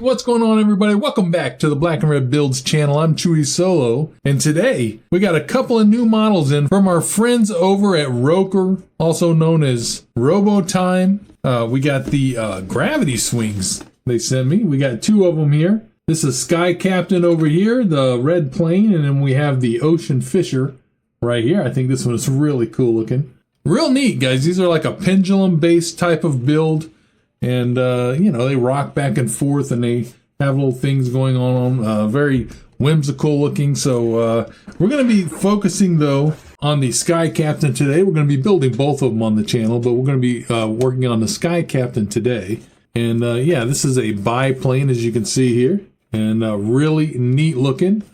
What's going on, everybody? Welcome back to the Black and Red Builds channel. I'm Chewysolo, and today we got a couple of new models in from our friends over at ROKR, also known as ROBOTIME. We got the gravity swings they sent me. We got two of them here. This is Sky Captain over here, the red plane, and then we have the Ocean Fisher right here. I think this one is really cool looking. Real neat, guys. These are like a pendulum-based type of build. And, you know, they rock back and forth and they have little things going on. Very whimsical looking. So we're going to be focusing, though, on the Sky Captain today. We're going to be building both of them on the channel, but we're going to be working on the Sky Captain today. And, yeah, this is a biplane, as you can see here. And really neat looking.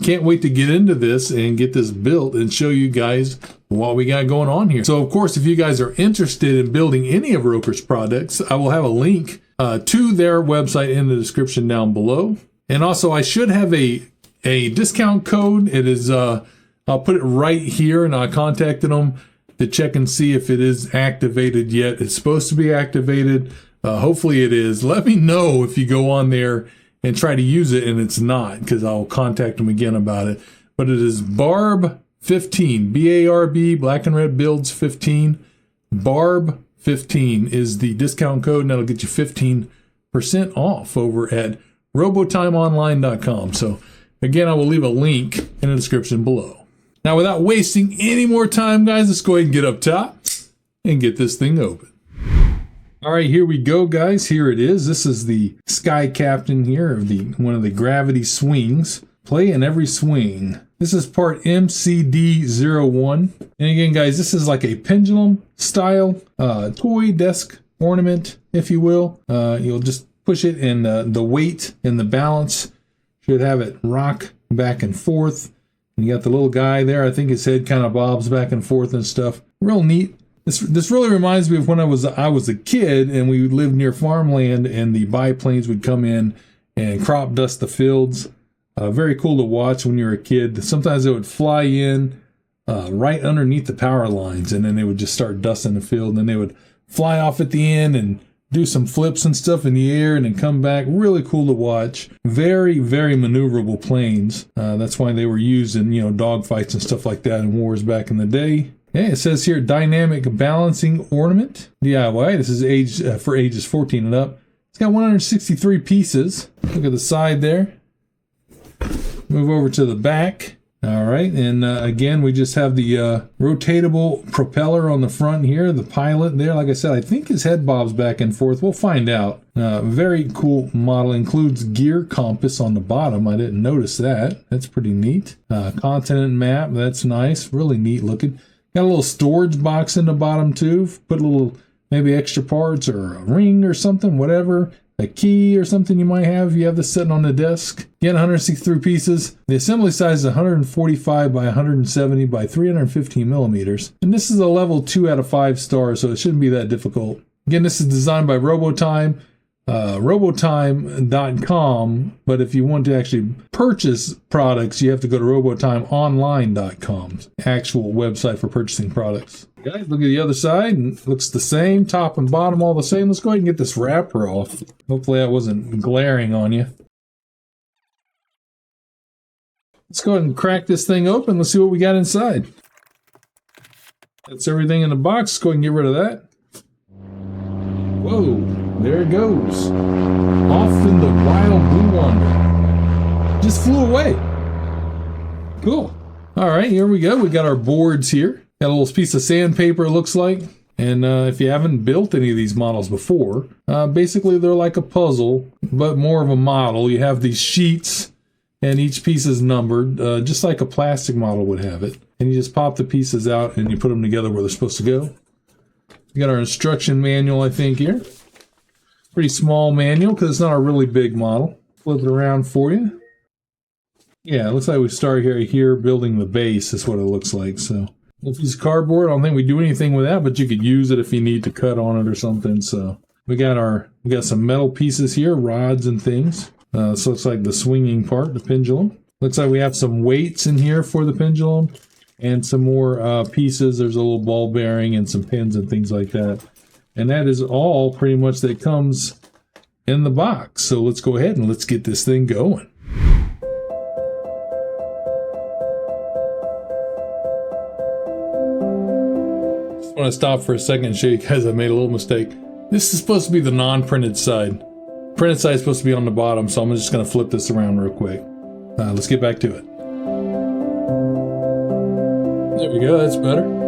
Can't wait to get into this and get this built and show you guys what we got going on here. So, of course, if you guys are interested in building any of ROKR's products, I will have a link to their website in the description down below. And also, I should have a discount code. It is, I'll put it right here, and I contacted them to check and see if it is activated yet. It's supposed to be activated. Hopefully it is. Let me know if you go on there and try to use it and it's not, because I'll contact them again about it. But it is BARB 15, B-A-R-B, Black and Red Builds 15. BARB 15 is the discount code, and that'll get you 15% off over at robotimeonline.com. So again, I will leave a link in the description below. Now, without wasting any more time, guys, let's go ahead and get up top and get this thing open. All right, here we go, guys. Here it is. This is the Sky Captain here of one of the gravity swings. Play in every swing. This is part MCD01. And again, guys, this is like a pendulum style toy desk ornament, if you will. You'll just push it, and the weight and the balance should have it rock back and forth. And you got the little guy there. I think his head kind of bobs back and forth and stuff. Real neat. This really reminds me of when I was a kid and we lived near farmland, and the biplanes would come in and crop dust the fields. Very cool to watch when you're a kid. Sometimes they would fly in right underneath the power lines, and then they would just start dusting the field, and then they would fly off at the end and do some flips and stuff in the air and then come back. Really cool to watch. Very, very maneuverable planes. That's why they were used in, you know, dogfights and stuff like that in wars back in the day. Okay, it says here, dynamic balancing ornament, DIY. This is for ages 14 and up. It's got 163 pieces. Look at the side there. Move over to the back. All right, and again, we just have the rotatable propeller on the front here. The pilot there, like I said, I think his head bobs back and forth. We'll find out. Very cool model. Includes gear compass on the bottom. I didn't notice that. That's pretty neat. Continent map. That's nice. Really neat looking. Got a little storage box in the bottom too. Put a little, maybe extra parts or a ring or something, whatever. A key or something you might have if you have this sitting on the desk. Again, 163 pieces. The assembly size is 145 by 170 by 315 millimeters. And this is a level 2 out of 5 stars, so it shouldn't be that difficult. Again, this is designed by ROBOTIME. Robotime.com, but if you want to actually purchase products, you have to go to robotimeonline.com's actual website for purchasing products. Guys, look at the other side, and it looks the same, top and bottom all the same. Let's go ahead and get this wrapper off. Hopefully that wasn't glaring on you. Let's go ahead and crack this thing open. Let's see what we got inside. That's everything in the box. Let's go ahead and get rid of that. Whoa, there it goes. Off in the wild blue wander. Just flew away. Cool. All right, here we go. We got our boards here. Got a little piece of sandpaper, it looks like. And if you haven't built any of these models before, basically they're like a puzzle, but more of a model. You have these sheets, and each piece is numbered, just like a plastic model would have it. And you just pop the pieces out and you put them together where they're supposed to go. We got our instruction manual, I think, here. Pretty small manual because it's not a really big model. Flip it around for you. Yeah, it looks like we start here building the base is what it looks like. So If it's cardboard, I don't think we do anything with that, but you could use it if you need to cut on it or something. So we got some metal pieces here, rods and things. This looks like the swinging part, the pendulum. Looks like we have some weights in here for the pendulum and some more pieces. There's a little ball bearing and some pins and things like that. And that is all pretty much that comes in the box. So let's go ahead and let's get this thing going. I want to stop for a second and show you guys I made a little mistake. This is supposed to be the non-printed side. Printed side is supposed to be on the bottom, so I'm just going to flip this around real quick. Let's get back to it. There we go, that's better.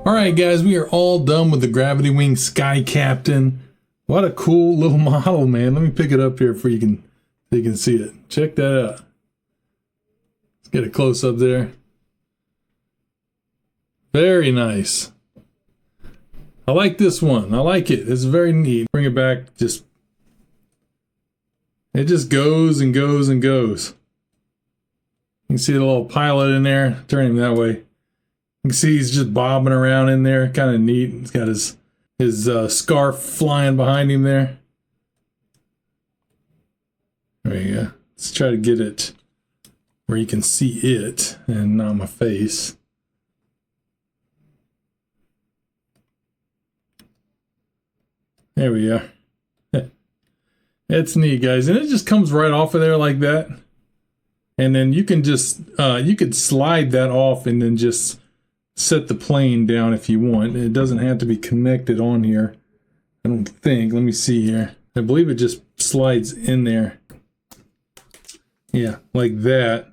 All right, guys, we are all done with the Gravity Wing Sky Captain. What a cool little model, man. Let me pick it up here so you can see it. Check that out. Let's get a close up there. Very nice. I like this one. I like it. It's very neat. Bring it back. It just goes and goes and goes. You can see the little pilot in there. Turn him that way. You can see he's just bobbing around in there. Kind of neat. He's got his scarf flying behind him there. There you go. Let's try to get it where you can see it and not my face. There we are. It's neat, guys, and it just comes right off of there like that. And then you can just you could slide that off and then just set the plane down if you want. It doesn't have to be connected on here, I don't think. Let me see here. I believe it just slides in there. Yeah, like that.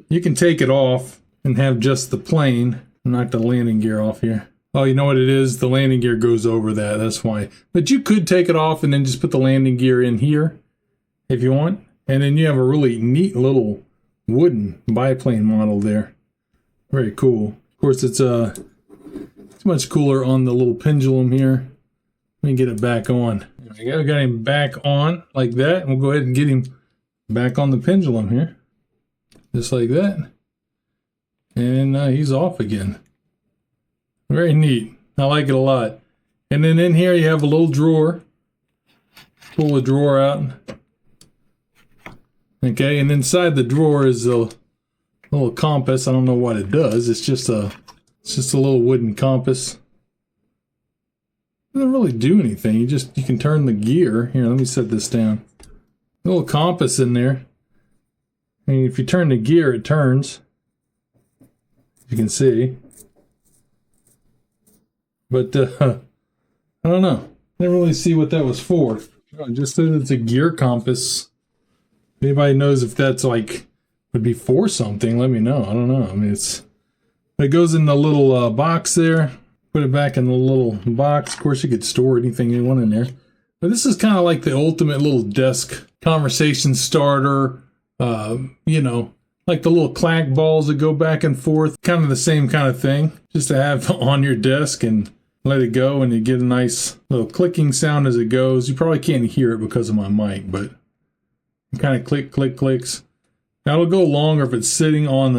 You can take it off and have just the plane. Knock the landing gear off here. Oh, you know what it is? The landing gear goes over that. That's why. But you could take it off and then just put the landing gear in here if you want. And then you have a really neat little wooden biplane model there. Very cool. Of course, it's much cooler on the little pendulum here. Let me get it back on. We got him back on like that. We'll go ahead and get him back on the pendulum here. Just like that. And he's off again. Very neat. I like it a lot. And then in here you have a little drawer. Pull the drawer out. Okay, and inside the drawer is a little compass. I don't know what it does. It's just a little wooden compass. It doesn't really do anything. You can turn the gear. Here, let me set this down. A little compass in there. And if you turn the gear, it turns. You can see. But I don't know. I didn't really see what that was for. It just said it's a gear compass. If anybody knows if that's like would be for something, let me know. I don't know. I mean, it goes in the little box there. Put it back in the little box. Of course, you could store anything you want in there. But this is kind of like the ultimate little desk conversation starter. You know, like the little clack balls that go back and forth. Kind of the same kind of thing. Just to have on your desk and let it go, and you get a nice little clicking sound as it goes. You probably can't hear it because of my mic, but it kind of clicks. Now it'll go longer if it's sitting on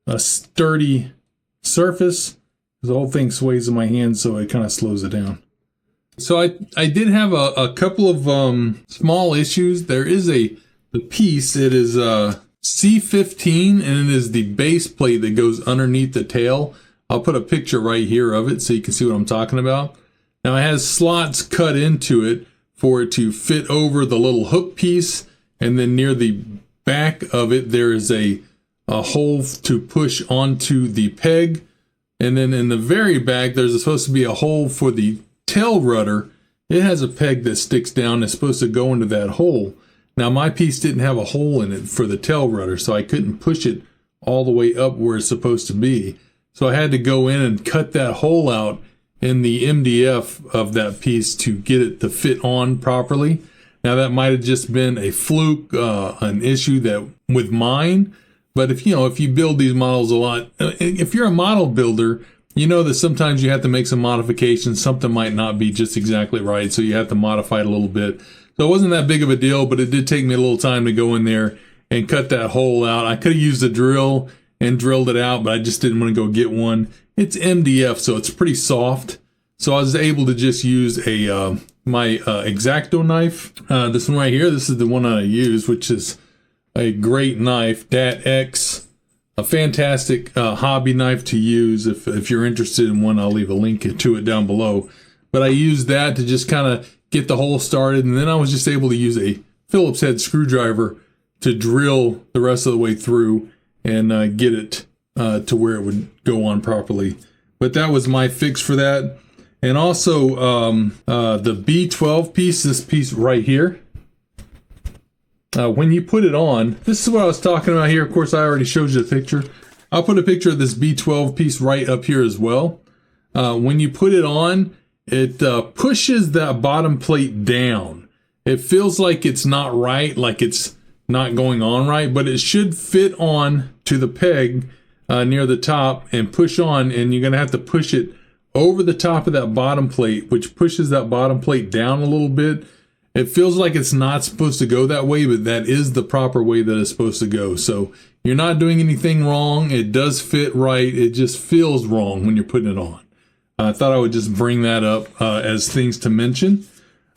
a sturdy surface. The whole thing sways in my hand, so it kind of slows it down. So I did have a couple of small issues. There is the piece. It is C15, and it is the base plate that goes underneath the tail. I'll put a picture right here of it so you can see what I'm talking about. Now it has slots cut into it for it to fit over the little hook piece, and then near the back of it there is a hole to push onto the peg, and then in the very back there's supposed to be a hole for the tail rudder. It has a peg that sticks down that's supposed to go into that hole. Now my piece didn't have a hole in it for the tail rudder, so I couldn't push it all the way up where it's supposed to be. So I had to go in and cut that hole out in the MDF of that piece to get it to fit on properly. Now that might have just been a fluke, an issue that with mine. But if you build these models a lot, if you're a model builder, you know that sometimes you have to make some modifications. Something might not be just exactly right, so you have to modify it a little bit. So it wasn't that big of a deal, but it did take me a little time to go in there and cut that hole out. I could have used a drill and drilled it out, but I just didn't want to go get one. It's MDF, so it's pretty soft. So I was able to just use my X-Acto knife. This one right here, this is the one I use, which is a great knife, Dat X. A fantastic hobby knife to use. If you're interested in one, I'll leave a link to it down below. But I used that to just kind of get the hole started, and then I was just able to use a Phillips head screwdriver to drill the rest of the way through and get it to where it would go on properly. But that was my fix for that. And also the B12 piece, this piece right here, when you put it on, this is what I was talking about here. Of course, I already showed you the picture. I'll put a picture of this B12 piece right up here as well. When you put it on, it pushes that bottom plate down. It feels like it's not right, like it's not going on right, but it should fit on to the peg near the top and push on, and you're gonna have to push it over the top of that bottom plate, which pushes that bottom plate down a little bit. It feels like it's not supposed to go that way, but that is the proper way that it's supposed to go. So you're not doing anything wrong. It does fit right. It just feels wrong when you're putting it on. I thought I would just bring that up as things to mention.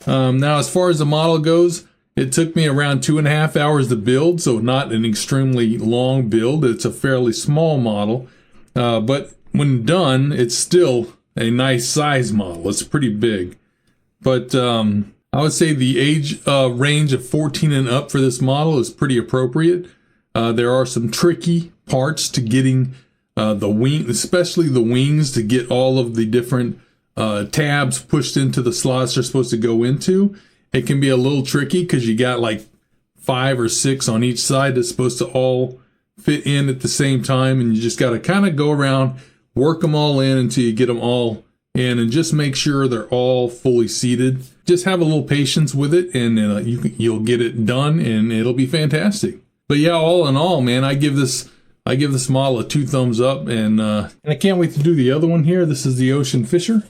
Now, as far as the model goes, it took me around 2.5 hours to build, so not an extremely long build. It's a fairly small model, but when done, it's still a nice size model. It's pretty big. But I would say the age range of 14 and up for this model is pretty appropriate. There are some tricky parts to getting the wing, especially the wings, to get all of the different tabs pushed into the slots they're supposed to go into. It can be a little tricky because you got like 5 or 6 on each side that's supposed to all fit in at the same time, and you just got to kind of go around, work them all in until you get them all in, and just make sure they're all fully seated. Just have a little patience with it, and you'll get it done, and it'll be fantastic. But yeah, all in all, man, I give this model a 2 thumbs up, and I can't wait to do the other one here. This is the Ocean Fisher.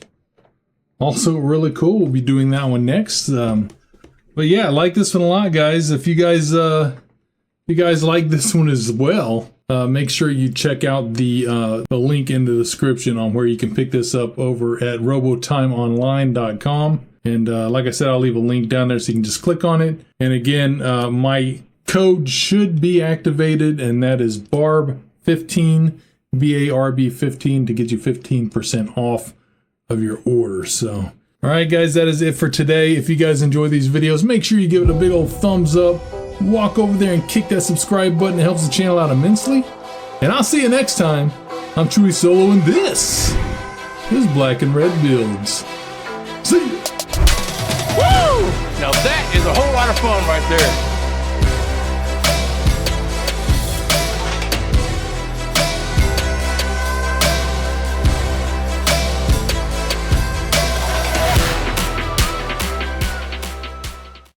Also really cool. We'll be doing that one next. But yeah, I like this one a lot, guys. If you guys like this one as well, make sure you check out the link in the description on where you can pick this up over at robotimeonline.com. And like I said, I'll leave a link down there so you can just click on it. And again, my code should be activated, and that is BARB15, BARB15, to get you 15% off of your order. So, all right, guys, that is it for today. If you guys enjoy these videos, make sure you give it a big old thumbs up. Walk over there and kick that subscribe button. It helps the channel out immensely. And I'll see you next time. I'm ChewysoloO, and this is Black and Red Builds. See ya. Woo! Now that is a whole lot of fun right there.